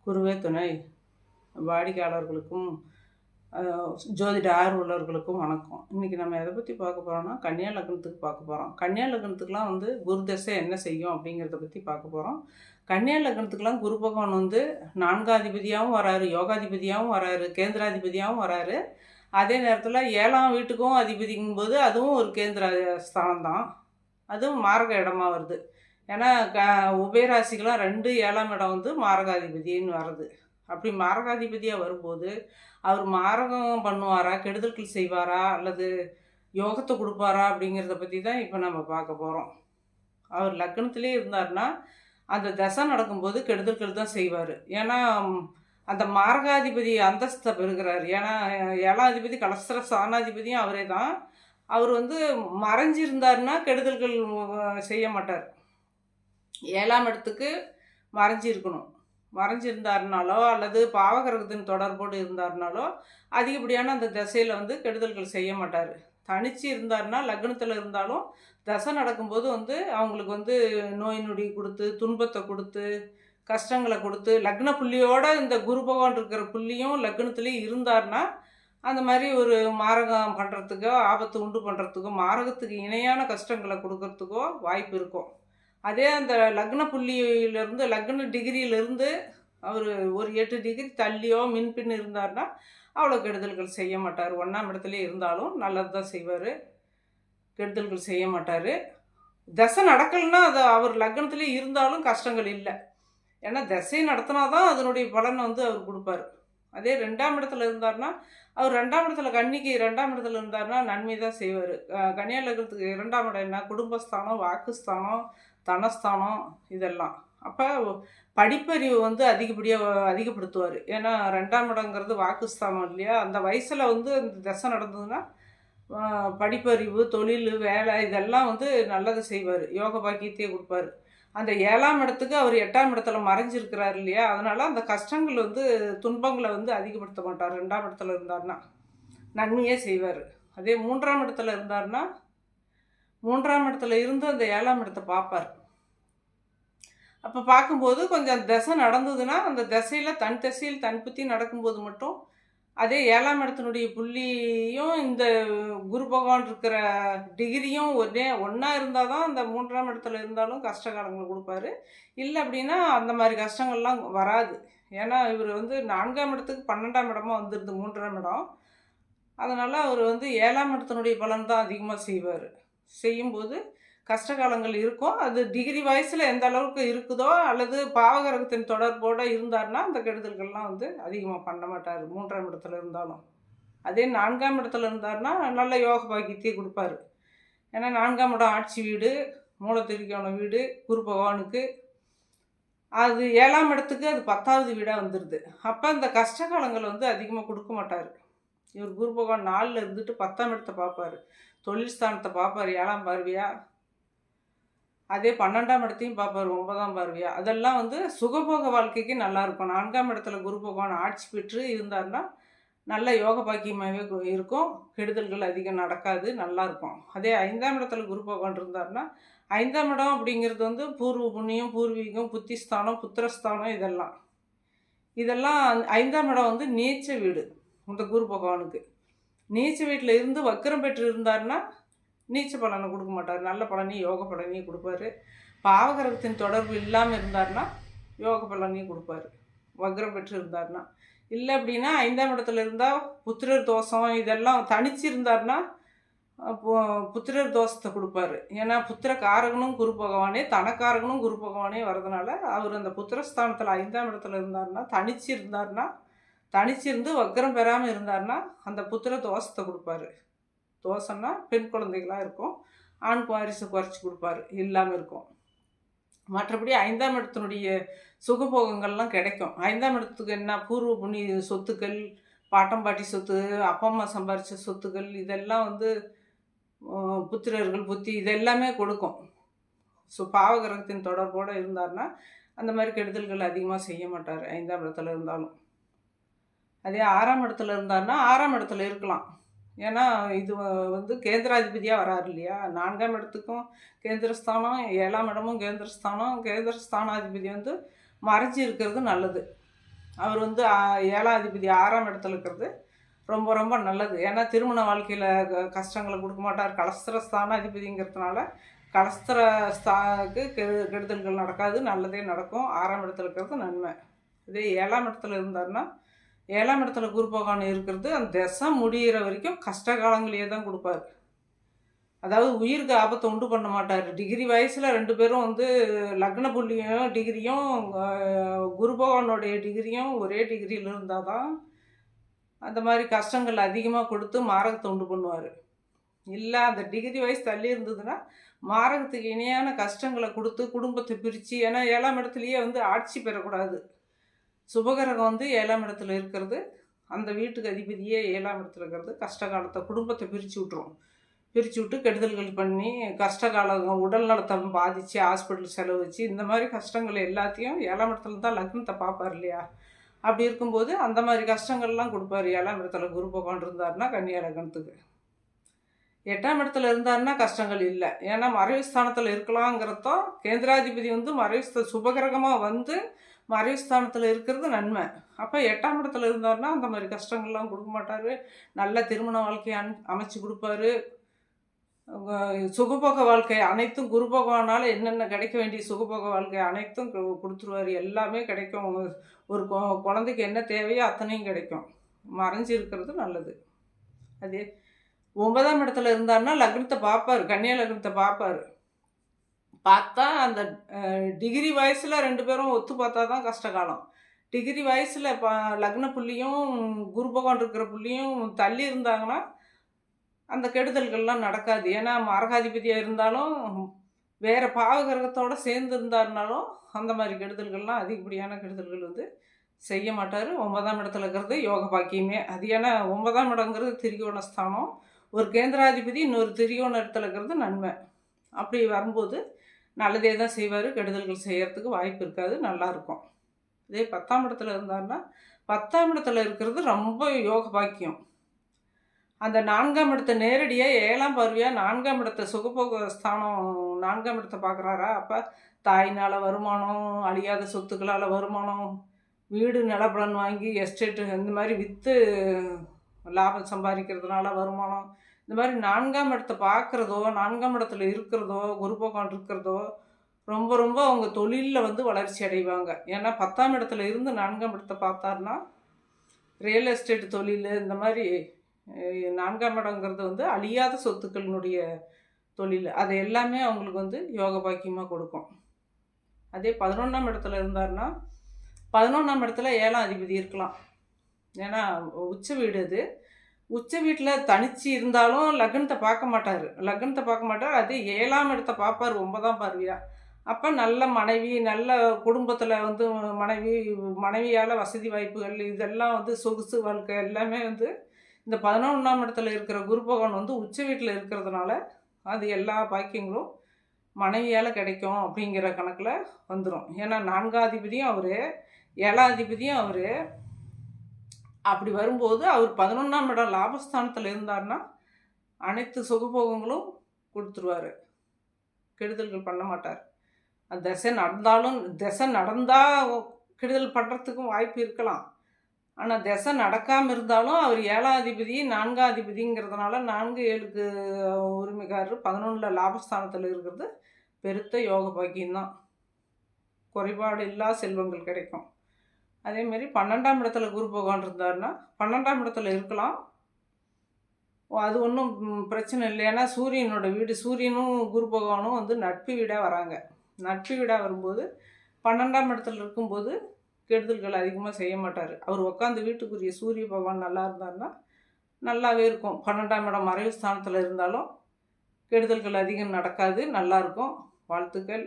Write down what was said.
குருவே துணை. வாடிக்கையாளர்களுக்கும் ஜோதிட ஆர்வலர்களுக்கும் வணக்கம். இன்றைக்கி நம்ம எதை பற்றி பார்க்க போகிறோம்னா கன்னியா லக்னத்துக்கு பார்க்க போகிறோம். கன்னியா லக்னத்துக்குலாம் குரு தசை என்ன செய்யும் அப்படிங்கிறத பற்றி பார்க்க போகிறோம். கன்னியா லக்னத்துக்குலாம் குரு பகவான் 4ஆதிபதியாகவும் வராரு, யோகாதிபதியாகவும் வராரு, கேந்திராதிபதியாகவும் வராரு. அதே நேரத்தில் 7ஆம் வீட்டுக்கும் அதிபதிங்கும் போது அதுவும் ஒரு கேந்திர ஸ்தானம் தான். அதுவும் மாரக இடமா வருது. ஏன்னா உபயராசிக்கெலாம் 2 7ஆம் இடம் மாரகாதிபதின்னு வருது. அப்படி மாரகாதிபதியாக வரும்போது அவர் மாரகம் பண்ணுவாரா, கெடுதல்கள் செய்வாரா, அல்லது யோகத்தை கொடுப்பாரா அப்படிங்கிறத பற்றி தான் இப்போ நம்ம பார்க்க போகிறோம். அவர் லக்னத்திலே இருந்தார்னா அந்த தசை நடக்கும்போது கெடுதல்கள் தான் செய்வார். ஏன்னா அந்த மாரகாதிபதி அந்தஸ்தை பெறுகிறார். ஏன்னா 7ஆம் அதிபதி கலஸ்திர சாணாதிபதியும் அவரே தான். அவர் மறைஞ்சிருந்தார்னா கெடுதல்கள் செய்ய மாட்டார். 7ஆம் இடத்துக்கு மறைஞ்சிருக்கணும். மறைஞ்சிருந்தாருனாலோ அல்லது பாவகிரகத்தின் தொடர்போடு இருந்தாருனாலோ அதிகப்படியான அந்த திசையில் கெடுதல்கள் செய்ய மாட்டார். தனிச்சு இருந்தாருன்னா லக்னத்தில் இருந்தாலும் தசை நடக்கும்போது அவங்களுக்கு நோய் நொடி கொடுத்து, துன்பத்தை கொடுத்து, கஷ்டங்களை கொடுத்து, லக்ன புள்ளியோட இந்த குரு பகவான் இருக்கிற புள்ளியும் லக்னத்துலேயே இருந்தார்னா அந்த மாதிரி ஒரு மாரகம் பண்ணுறதுக்கோ, ஆபத்து உண்டு பண்ணுறதுக்கோ, மாரகத்துக்கு இணையான கஷ்டங்களை கொடுக்கறதுக்கோ வாய்ப்பு இருக்கும். அதே அந்த லக்ன புள்ளியிலேருந்து லக்ன டிகிரியிலேருந்து அவர் ஒரு 8 டிகிரி தள்ளியோ மின்பின் இருந்தார்னா அவ்வளோ கெடுதல்கள் செய்ய மாட்டார். 1ஆம் இடத்துலேயே இருந்தாலும் நல்லது தான் செய்வார், கெடுதல்கள் செய்ய மாட்டார். தசை நடக்கலைன்னா அது அவர் லக்னத்துலேயே இருந்தாலும் கஷ்டங்கள் இல்லை. ஏன்னா தசை நடத்தினா தான் அதனுடைய பலனை அவர் கொடுப்பார். அதே 2ஆம் இடத்துல இருந்தார்னா அவர் 2ஆம் இடத்துல கன்னிக்கு 2ஆம் இடத்துல இருந்தார்னா நன்மை தான் செய்வார். கன்னியா லக்னத்துக்கு 2ஆம் இடம் என்ன, குடும்பஸ்தானம், வாக்குஸ்தானம், தனஸ்தானம் இதெல்லாம். அப்போ படிப்பறிவு அதிகப்படுத்துவார். ஏன்னா 2ஆம் இடங்கிறது வாக்குஸ்தானம் இல்லையா. அந்த வயசில் அந்த தசை நடந்ததுன்னா படிப்பறிவு, தொழில், வேலை இதெல்லாம் நல்லது செய்வார். யோக பாக்கியத்தையே கொடுப்பார். அந்த 7ஆம் இடத்துக்கு அவர் 8ஆம் இடத்துல மறைஞ்சிருக்கிறார் இல்லையா. அதனால் அந்த கஷ்டங்கள் துன்பங்களை அதிகப்படுத்த மாட்டார். 2ஆம் இடத்துல இருந்தார்னா நன்மையே செய்வார். அதே 3ஆம் இடத்துல இருந்தார்னா 3ஆம் இடத்துல இருந்து அந்த 7ஆம் இடத்தை பார்ப்பார். அப்போ பார்க்கும்போது கொஞ்சம் தசை நடந்ததுன்னா அந்த தசையில் தன் தசையில் தன் புத்தி நடக்கும்போது மட்டும் அதே 7ஆம் இடத்தினுடைய புள்ளியும் இந்த குரு பகவான் இருக்கிற டிகிரியும் ஒன்றா இருந்தால் தான் அந்த 3ஆம் இடத்துல இருந்தாலும் கஷ்ட காலங்கள் கொடுப்பாரு. இல்லை அப்படின்னா அந்த மாதிரி கஷ்டங்கள்லாம் வராது. ஏன்னா இவர் 4ஆம் இடத்துக்கு 12ஆம் இடமா வந்துடுது 3ஆம் இடம். அதனால் அவர் 7ஆம் இடத்தினுடைய பலன் தான் அதிகமாக செய்வார். செய்யும்போது கஷ்ட காலங்கள் இருக்கும். அது டிகிரி வயசில் எந்த அளவுக்கு இருக்குதோ அல்லது பாவகிரகத்தின் தொடர்போடு இருந்தார்னா அந்த கெடுதல்கள்லாம் அதிகமாக பண்ண மாட்டார் 3ஆம் இடத்துல இருந்தாலும். அதே 4ஆம் இடத்துல இருந்தார்னா நல்ல யோக பாக்கியத்தையே கொடுப்பாரு. ஏன்னா 4ஆம் இடம் ஆட்சி வீடு, மூலத்திரிக்கான வீடு குரு பகவானுக்கு. அது 7ஆம் இடத்துக்கு அது 10வது வீடாக வந்துடுது. அப்போ அந்த கஷ்ட காலங்கள் அதிகமாக கொடுக்க மாட்டார். இவர் குரு பகவான் 4ல் இருந்துட்டு 10ஆம் இடத்தை பார்ப்பார், தொழில் ஸ்தானத்தை பார்ப்பார் 7ஆம் பார்வையா. அதே 12ஆம் இடத்தையும் பார்ப்பார் 9ஆம் பார்வையா. அதெல்லாம் சுகபோக வாழ்க்கைக்கு நல்லாயிருக்கும். 4ஆம் இடத்துல குரு பகவான் ஆட்சி பெற்று இருந்தார்னா நல்ல யோக பாக்கியமாகவே இருக்கும். கெடுதல்கள் அதிகம் நடக்காது, நல்லாயிருக்கும். அதே 5ஆம் இடத்துல குரு பகவான் இருந்தார்னா 5ஆம் இடம் அப்படிங்கிறது பூர்வ புண்ணியம், பூர்வீகம், புத்திஸ்தானம், புத்திரஸ்தானம் இதெல்லாம் 5ஆம் இடம் நீச்ச வீடு. இந்த குரு பகவானுக்கு நீச்ச வீட்டில் இருந்து வக்கரம் பெற்று இருந்தார்னா நீச்ச பலனை கொடுக்க மாட்டார், நல்ல பலனையும் யோக பலனையும் கொடுப்பாரு. பாவகிரகத்தின் தொடர்பு இல்லாமல் இருந்தார்னா யோக பலனையும் கொடுப்பாரு வக்ரம் பெற்று இருந்தார்னா. இல்லை அப்படின்னா 5ஆம் இடத்துல இருந்தால் புத்திரர் தோஷம் இதெல்லாம் தனிச்சு இருந்தார்னா புத்திரர் தோஷத்தை கொடுப்பாரு. ஏன்னா புத்திர காரகனும் குரு பகவானே, தனக்காரகனும் குரு பகவானே வரதுனால அவர் அந்த புத்திரஸ்தானத்தில் 5ஆம் இடத்துல இருந்தார்னா தனிச்சிருந்து வக்ரம் பெறாமல் இருந்தார்னா அந்த புத்திர தோஷத்தை கொடுப்பாரு. தோசைன்னா பெண் குழந்தைகளாக இருக்கும், ஆண் வாரிசு குறைச்சி கொடுப்பாரு, இல்லாமல் இருக்கும். மற்றபடி 5ஆம் இடத்தினுடைய சுகபோகங்கள்லாம் கிடைக்கும். 5ஆம் இடத்துக்கு என்ன, பூர்வ புண்ணிய சொத்துக்கள், பாட்டம் பாட்டி சொத்து, அப்பா அம்மா சம்பாரித்த சொத்துக்கள் இதெல்லாம் புத்திரர்கள் புத்தி இதெல்லாமே கொடுக்கும். பாவகிரகத்தின் தொடர்போடு இருந்தார்னா அந்த மாதிரி கெடுதல்கள் அதிகமாக செய்ய மாட்டார் 5ஆம் இடத்துல இருந்தாலும். அதே 6ஆம் இடத்துல இருந்தார்னா 6ஆம் இடத்துல இருக்கலாம். ஏன்னா இது கேந்திராதிபதியாக வராரு இல்லையா. 4ஆம் இடத்துக்கும் கேந்திரஸ்தானம், 7ஆம் இடமும் கேந்திரஸ்தானம். கேந்திரஸ்தானாதிபதி மறைஞ்சி இருக்கிறது நல்லது. அவர் வந்து 7ஆம் அதிபதி 6ஆம் இடத்துல இருக்கிறது ரொம்ப ரொம்ப நல்லது. ஏன்னா திருமண வாழ்க்கையில் கஷ்டங்களை கொடுக்க மாட்டார். கலஸ்திர ஸ்தானாதிபதிங்கிறதுனால கலஸ்திர கெடுதல்கள் நடக்காது, நல்லதே நடக்கும். 6ஆம் இடத்துல இருக்கிறது நன்மை. இதே 7ஆம் இடத்துல இருந்தார்னா 7ஆம் இடத்துல குரு பகவான் இருக்கிறது அந்த திசை முடிகிற வரைக்கும் கஷ்ட காலங்களையே தான் கொடுப்பார். அதாவது உயிருக்கு ஆபத்தை உண்டு பண்ண மாட்டார். டிகிரி வயசில் 2 பேரும் வந்து லக்ன புள்ளியும் டிகிரியும் குரு பகவானுடைய டிகிரியும் ஒரே டிகிரியில் இருந்தால் தான் அந்த மாதிரி கஷ்டங்கள் அதிகமாக கொடுத்து மாரகத்தை உண்டு பண்ணுவார். இல்லை அந்த டிகிரி வயசு தள்ளி இருந்ததுன்னா மாரகத்துக்கு இணையான கஷ்டங்களை கொடுத்து குடும்பத்தை பிரித்து, ஏன்னா 7ஆம் இடத்துலையே வந்து ஆட்சி பெறக்கூடாது. சுபகிரகம் வந்து 7ஆம் இடத்துல இருக்கிறது, அந்த வீட்டுக்கு அதிபதியே 7ஆம் இடத்துல இருக்கிறது கஷ்ட காலத்தை குடும்பத்தை பிரித்து விட்ரும். பிரித்து விட்டு கெடுதல்கள் பண்ணி கஷ்டகாலம் உடல் நலத்தை பாதித்து ஹாஸ்பிட்டல் செலவு வச்சு இந்த மாதிரி கஷ்டங்கள் எல்லாத்தையும் 7ஆம் இடத்துல தான் லக்னத்தை பார்ப்பார் இல்லையா. அப்படி இருக்கும்போது அந்த மாதிரி கஷ்டங்கள்லாம் கொடுப்பார். 7ஆம் இடத்துல குரு பகவான் இருந்தார்னா கன்னியா லக்னத்துக்கு. 8ஆம் இடத்துல இருந்தாருன்னா கஷ்டங்கள் இல்லை. ஏன்னா மறைவு ஸ்தானத்தில் இருக்கலாங்கிறதோ கேந்திராதிபதி வந்து மறைவு சுபகிரகமாக வந்து மறைவு ஸ்தானத்தில் இருக்கிறது நன்மை. அப்போ 8ஆம் இடத்துல இருந்தார்னா அந்த மாதிரி கஷ்டங்கள்லாம் கொடுக்க மாட்டார். நல்ல திருமண வாழ்க்கையை அமைச்சு கொடுப்பாரு. சுகபோக வாழ்க்கை அனைத்தும் குரு பகவானால் என்னென்ன கிடைக்க வேண்டிய சுகபோக வாழ்க்கை அனைத்தும் கொடுத்துருவார். எல்லாமே கிடைக்கும். ஒரு குழந்தைக்கு என்ன தேவையோ அத்தனையும் கிடைக்கும். மறைஞ்சி இருக்கிறது நல்லது. அதே 9ஆம் இடத்துல இருந்தாருன்னா லக்னத்தை பார்ப்பார், கன்னியா லக்னத்தை பார்ப்பார். பார்த்தா அந்த டிகிரி வயசில் 2 பேரும் ஒத்து பார்த்தா தான் கஷ்டகாலம். டிகிரி வயசில் லக்ன புள்ளியும் குரு பகவான் இருக்கிற புள்ளியும் தள்ளி இருந்தாங்கன்னா அந்த கெடுதல்கள்லாம் நடக்காது. ஏன்னா மாரகாதிபதியாக இருந்தாலும் வேறு பாவகிரகத்தோடு சேர்ந்து இருந்தாருனாலும் அந்த மாதிரி கெடுதல்கள்லாம் அதிகப்படியான கெடுதல்கள் வந்து செய்ய மாட்டார். 9ஆம் இடத்துல இருக்கிறது யோக பாக்கியமே. அது ஏன்னா 9ஆம் இடங்கிறது திரிகோண ஸ்தானம். ஒரு கேந்திராதிபதி இன்னொரு திரிகோண இடத்துல இருக்கிறது நன்மை. அப்படி வரும்போது நல்லதே தான் செய்வார். கெடுதல்கள் செய்கிறதுக்கு வாய்ப்பு இருக்காது, நல்லாயிருக்கும். இதே 10ஆம் இடத்துல இருந்தாருன்னா 10ஆம் இடத்துல இருக்கிறது ரொம்ப யோக பாக்கியம். அந்த 4ஆம் இடத்தை நேரடியாக 7ஆம் பார்வையாக 4ஆம் இடத்தை சுகபோக ஸ்தானம் 4ஆம் இடத்தை பார்க்குறாரா. அப்போ தாயினால் வருமானம், அழியாத சொத்துக்களால் வருமானம், வீடு நிலப்பலன் வாங்கி எஸ்டேட்டு இந்த மாதிரி விற்று லாபம் சம்பாதிக்கிறதுனால வருமானம், இந்த மாதிரி 4ஆம் இடத்தை பார்க்குறதோ 4ஆம் இடத்துல இருக்கிறதோ குரு பகவான் இருக்கிறதோ ரொம்ப ரொம்ப அவங்க தொழிலில் வந்து வளர்ச்சி அடைவாங்க. ஏன்னா 10ஆம் இடத்துல இருந்து 4ஆம் இடத்தை பார்த்தாருன்னா ரியல் எஸ்டேட் தொழில் இந்த மாதிரி 4ஆம் இடங்கிறது வந்து அழியாத சொத்துக்களினுடைய தொழில், அது எல்லாமே அவங்களுக்கு வந்து யோக பாக்கியமாக கொடுக்கும். அதே 11ஆம் இடத்துல இருந்தாருன்னா 11ஆம் இடத்துல 7ஆம் அதிபதி இருக்கலாம். ஏன்னா உச்ச வீடு அது. உச்ச வீட்டில் தனிச்சு இருந்தாலும் லக்னத்தை பார்க்க மாட்டார். அதே 7ஆம் இடத்தை பார்ப்பார் 9ஆம் பார்வையாக. அப்போ நல்ல மனைவி, நல்ல குடும்பத்தில் வந்து மனைவியால் வசதி வாய்ப்புகள் இதெல்லாம் வந்து சொகுசு வாழ்க்கை எல்லாமே வந்து இந்த 11ஆம் இடத்துல இருக்கிற குரு பகவான் வந்து உச்ச வீட்டில் இருக்கிறதுனால அது எல்லா பாக்கியங்களும் மனைவியால் கிடைக்கும் அப்படிங்கிற கணக்கில் வந்துடும். ஏன்னா 4ஆம் அதிபதியும் அவர், 7ஆம் அதிபதியும் அவர். அப்படி வரும்போது அவர் 11ஆம் இடம் லாபஸ்தானத்தில் இருந்தார்னா அனைத்து சுகபோகங்களும் கொடுத்துருவார், கெடுதல்கள் பண்ண மாட்டார். அந்த திசை நடந்தால் கெடுதல் பண்ணுறதுக்கும் வாய்ப்பு இருக்கலாம். ஆனால் திசை நடக்காமல் இருந்தாலும் அவர் 7ஆம் அதிபதி 4ஆம் அதிபதிங்கிறதுனால 4, 7க்கு உரிமைக்காரர் 11 லாபஸ்தானத்தில் இருக்கிறது பெருத்த யோக பாக்கியம்தான். குறைபாடு இல்லா செல்வங்கள் கிடைக்கும். அதேமாரி 12ஆம் இடத்துல குரு பகவான் இருந்தாருன்னா 12ஆம் இடத்துல இருக்கலாம், அது ஒன்றும் பிரச்சனை இல்லை. ஏன்னா சூரியனோட வீடு, சூரியனும் குரு பகவானும் வந்து நட்பு வீடாக வராங்க. நட்பு வீடாக வரும்போது 12ஆம் இடத்துல இருக்கும்போது கெடுதல்கள் அதிகமாக செய்ய மாட்டார். அவர் உட்காந்து வீட்டுக்குரிய சூரிய பகவான் நல்லா இருந்தாருன்னா நல்லாவே இருக்கும். 12ஆம் இடம் மறைவு ஸ்தானத்தில் இருந்தாலும் கெடுதல்கள் அதிகம் நடக்காது, நல்லாயிருக்கும். வாழ்த்துக்கள்.